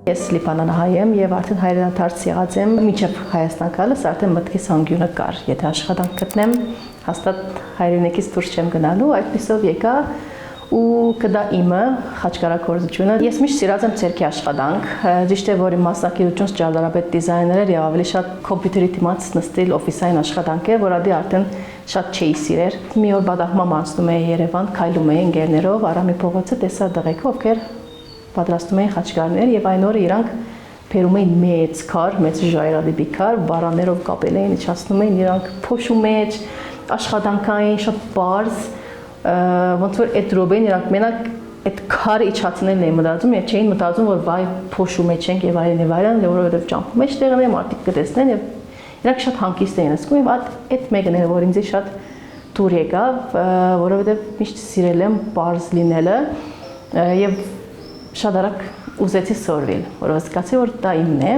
Ես լիբանանահայ եմ եւ արդեն հայրենադարձ եղած եմ մինչեւ Հայաստան գալուս արդեն մտքիս հանգյունը կար, եթե աշխատանք գտնեմ, հաստատ հայրենիքից դուրս չեմ գնալու, այդպեսով եկա ու կդա իմը խաչկարագործությունը։ Ես միշտ սիրած եմ ցերքի աշխատանք, ճիշտ է որ իմ մասնակցությունս ճարտարապետ դիզայներ էր եւ ավելի շատ կոմպյուտերի դիմաց նստել օֆիսային աշխատանք էր, որ ադի արդեն շատ չէի սիրեր։ Մի օր բադախմամ անցնում էի Երևան, քայլում էի ընկերներով, Արամի փողոցը տեսա դղեկ, ովքեր պատրաստում էին խաչկարներ եւ այն օրը իրանք բերում էին մեծ քար, մեծ ժայռադիպի քար, բարաներով կապել էին, իջացնում էին իրանք փոշու մեջ, աշխատանքային շատ բարձ, ոնց որ այդ ռոբեն իրանք մենակ այդ քարը իջացնելն էին մտածում, եւ չէին մտածում որ վայ փոշու մեջ ենք եւ այլն, որովհետեւ ճամփու մեջ տեղն է մարդիկ կտեսնեն եւ իրանք շատ հանգիստ էին ասում եւ այդ մեկն էր որ ինձ շատ դուր եկավ, որովհետեւ միշտ սիրել եմ բարձ լինելը եւ շատ արագ ուզեցի սորվել, որովհետեւ զգացի որ դա իմն է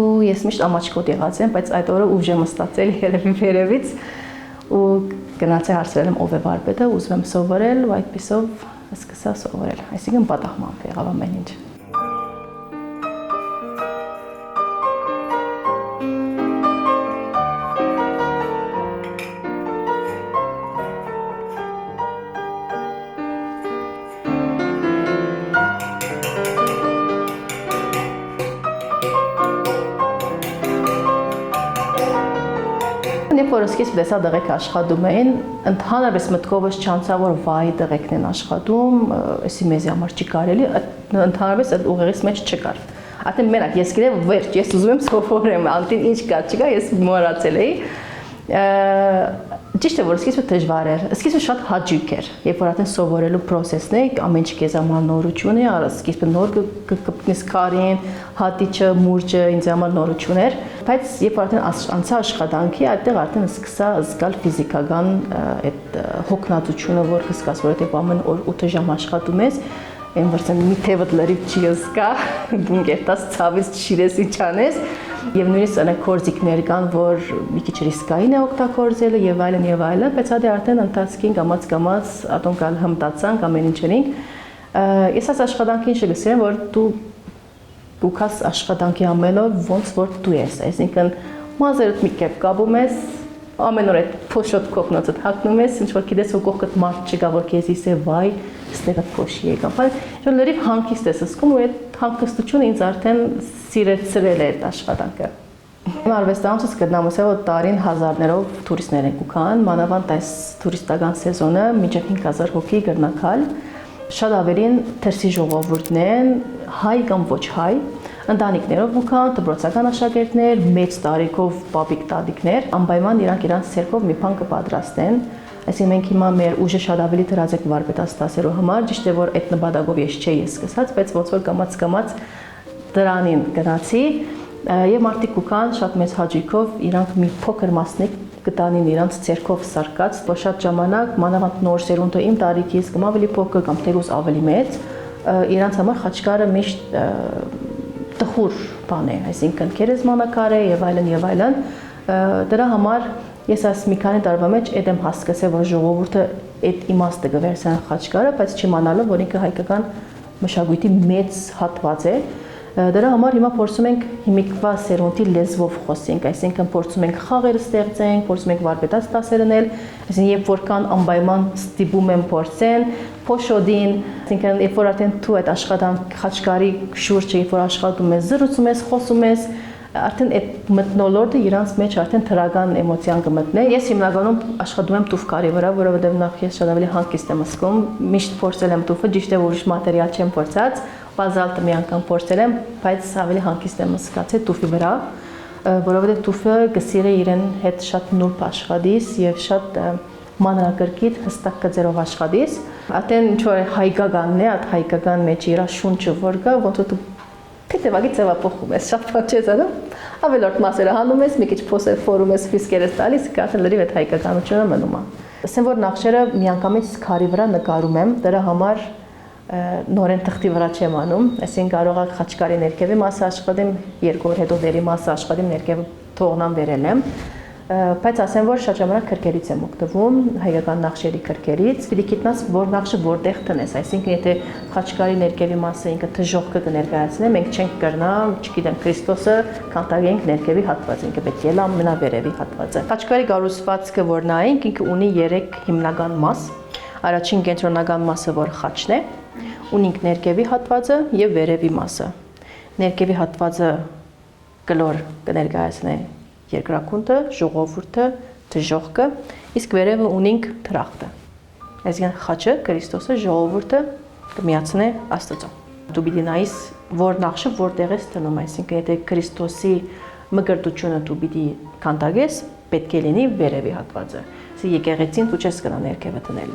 ու ես միշտ ամաչկոտ եղած եմ, բայց այդ օրը ուժ եմ ստացել երևի վերևից ու գնացի հարցրել եմ ով է վարպետը, ուզում եմ սովորել ու այդպեսով սկսա սովորել, այսինքն պատահմամբ եղավ ամեն ինչ։ Երբ որ սկիզբ տեսա դղեկ աշխատում էին, ընդհանրապես մտքովս չանցա որ վայ դղեկն են աշխատում, էսի մեզի համար չի կարելի, ընդհանրապես այդ ուղեղից մեջ չկար։ Արդեն մենակ ես գիտեմ վերջ, ես ուզում եմ սովորեմ, ալտին ինչ կա, չկա, ես մոռացել էի։ Ճիշտ է որ սկիզբը դժվար էր, սկիզբը շատ հաճույք էր, երբ որ արդեն սովորելու process-ն է, ամեն ինչ քեզ համար նորություն է, սկիզբը նոր կպնես քարին, հատիճը, մուրճը ինձ համար նորություն էր, բայց երբ որ արդեն անցա աշխատանքի, այդտեղ արդեն սկսա զգալ ֆիզիկական այդ հոգնածությունը, որ կսկաս, որովհետև ամեն օր 8 ժամ աշխատում ես, այն վրցեն մի թևդ լրիվ չի զգա, գետաս ցավից չիրես ինչ անես, եւ նույնիսկ այնք կորզիկներ կան, որ մի քիչ ռիսկային է օգտագործելը եւ այլն, բայց հա դե արդեն ընթացքին կամաց ատոնկալ հմտացանք ամեն ինչերին։ Ես այս աշխատանքին շգսեմ, որ դու կաս աշխատանքի ամենով ոնց որ դու ես, այսինքն մազերդ մի կերպ կապում ես, ամեն օր այդ փոշոտ կողնոցդ հագնում ես, ինչ որ գիտես որ կողքդ մարդ չկա, որ քեզ իսե վայ, ստեղը փոշի եկա, բայց լրիվ հանգիստ ես զգում ու այդ հանգստությունը ինձ արդեն սիրեցրել է այդ աշխատանքը։ Իմ արվեստանոցից գտնամուս է որ տարին հազարներով տուրիստներ են կուքան, մանավանդ այս տուրիստական սեզոնը մինչև 5000 հոգի գրնակալ, շատ ավելին թերսի ժողովուրդն են, հայ կամ ոչ հայ, ընտանիքներով կուքան, դպրոցական աշակերտներ, մեծ տարիքով պապիկ տատիկներ, անպայման իրանք ցերկով մի բան կպատրաստեն, այսինքն մենք հիմա մեր ուժը շատ ավելի դրած ենք վարպետաց դասերու համար, ճիշտ է որ այդ նպատակով ես չէի սկսած, բայց ոնց որ կամաց դրանին գնացի եւ մարդիկ կուքան շատ մեծ հաճույքով իրանք մի փոքր մասնիկ կտանին իրանք ցերկով սարկած, որ շատ ժամանակ մանավանդ նոր սերունդը իմ տարիքից կամ ավելի փոքր կամ թերուս ավելի մեծ, իրանք համար խաչկարը միշտ տխուր բան է, այսինքն քերեզմանակար է եւ այլն, դրա համար ես այս մի քանի տարվա մեջ այդ եմ հասկացել, որ ժողովուրդը այդ իմաստը կվերցան խաչկարը, բայց չիմանալով, որ ինքը հայկական մշակույթի մեծ հատված է, դրա համար հիմա փորձում ենք հիմիկվա սերունդի լեզվով խոսենք, այսինքն փորձում ենք խաղեր ստեղծենք, փորձում ենք վարպետաց դասեր անել, այսինքն երբ որ կան անպայման ստիպում են փորձեն, փոշոդին, այսինքն երբ որ արդեն դու այդ աշխատանք խաչկարի շուրջը երբ որ աշխատում ես, զրուցում ես, խոսում ես, արդեն այդ մթնոլորտը իրանց մեջ արդեն թրական էմոցիան կմտնե։ Ես հիմնականում աշխատում եմ տուֆկարի վրա, որովհետև նախ ես շատ ավելի հանգիստ եմ զգում, միշտ փորձել եմ տուֆը, ճիշտ է որ ուրիշ մատերիալ չեմ փորձած, բազալտը մի անգամ փորձել եմ, բայց ավելի հանգիստ եմ զգացել տուֆի վրա, որովհետև տուֆը գսիրե իրեն հետ շատ նուրբ աշխատիս եւ շատ մանրակրկիտ հստակ գծերով աշխատիս։ Արդեն ինչ որ հայկականն է, այդ հայկական մեջ իր շունչը որ կա, ոնց որ Փեթեվագի ձևափոխում ես, շատ բան չես անում, ավելորդ մասերը հանում ես, մի քիչ փոսեր ֆորում ես, ֆիսկեր ես տալիս, կաթը լրիվ այդ հայկականությունը մնում է։ Ասեմ որ նախշերը միանգամից քարի վրա նկարում եմ, դրա համար նորեն թղթի վրա չեմ անում, այսինքն կարող եք խաչկարի ներքևի մասը աշխատեմ, երկու օր հետո դերի մասը աշխատեմ, ներքևը թողնամ վերել եմ։ բայց ասեմ, որ շատ ժամանակ քրքերից եմ օգտվում, հայկական նախշերի քրքերից։ Պիտի գիտնաս, որ նախշը որտեղ տնես, այսինքն եթե խաչկարի ներքևի մասը ինքը թժողքը կներկայացնե, մենք չենք կրնա, չգիտեմ, Քրիստոսը կանտագենք ներքևի հատվածը, ինքը պետք է լա ամենավերևի հատվածը։ Խաչկարի կառուցվածքը, որ նայենք, ինքը ունի 3 հիմնական մաս։ Առաջին կենտրոնական մասը, որ խաչն է, ունի ներքևի հատվածը եւ վերևի մասը։ Ներքևի հատվածը կլոր կներկայացնե երկրակունտը, ժողովուրդը, դժողքը, իսկ վերևը ունենք թրախտը։ Այսինքն խաչը, Քրիստոսը, ժողովուրդը կմիացնե Աստծո։ Դու պիտի նայես, որ նախշը որտեղ ես տնում, այսինքն եթե Քրիստոսի մկրտությունը դու պիտի քանդագես, պետք է լինի վերևի հատվածը։ Իսկ եկեղեցին դու չես գնա ներքևը տնել։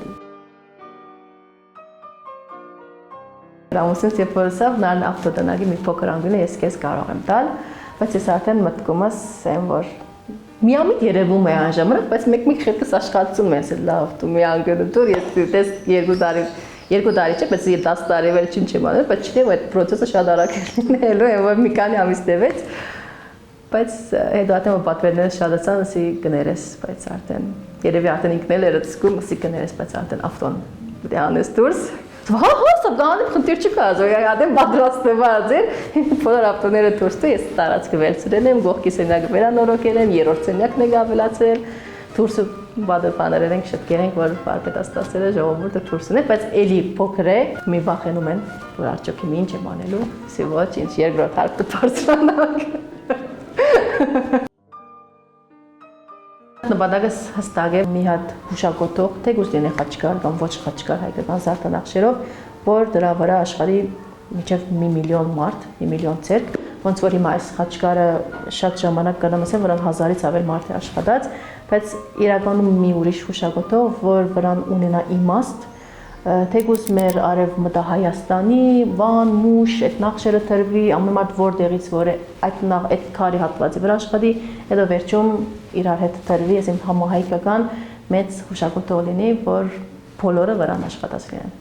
Ռամոսից երբ որ ասավ, նարն ավտոտնագի մի փոքր անգլի ես քեզ կարող եմ տալ, բայց ես արդեն մտքումս եմ, որ միամիտ երևում է այն ժամանակ, բայց մեկ-մեկ խելքս աշխատում ես, լավ, դու մի անգլի դու ես 2 տարի չէ, բայց 10 տարի վերջին չեմ անել, բայց չգիտեմ, այդ process-ը շատ արագ է լինելու, որ մի քանի ամիս տևեց, բայց հետո արդեն պատվերները շատացան, ասի գներես, բայց արդեն երևի արդեն ինքն էլ էր զգում, ասի գներես, բայց արդեն ավտոն դե անես դուրս։ Հա, սակայն խնդիր չկա, զոյադեմ պատրաստված էր։ Բոլոր ավտոները դուրս տու, ես տարածքը վերցրել եմ, գողքի սենյակը վերանորոգել եմ, երրորդ սենյակն է ավելացրել, դուրսը բادرբաներել ենք, շտկել ենք, որ բարպետաստացել է ժողովուրդը դուրսն է, բայց էլի փոքր է, մի վախենում են, որ արդյոք ինչ եմ անելու, ասի ոչ, ինչ երկրորդ հարկը բարձրանանք։ Նպատակս հստակ է մի հատ հուշագոտող, թեկուզ լինի խաչկար կամ ոչ խաչկար հայկական զարդանախշերով, որ դրա վրա աշխարհի մինչև 1 միլիոն մարդ, 1 միլիոն ցերկ, ոնց որ հիմա այս խաչկարը շատ ժամանակ կնամ ասեմ, որան 1000-ից ավել մարդ է աշխատած, բայց իրականում մի ուրիշ հուշագոտող, որ վրան ունենա իմաստ, թեկուզ մեր արևմտա Հայաստանի, Վան, Մուշ, այդ նախշերը թրվի, ամեն մարդ որտեղից որ է այդ քարի հատվածի վրա աշխատի, հետո վերջում իրար հետ թրվի, այսինքն համահայկական մեծ հուշագոտող լինի, որ բոլորը վրան աշխատած լինեն։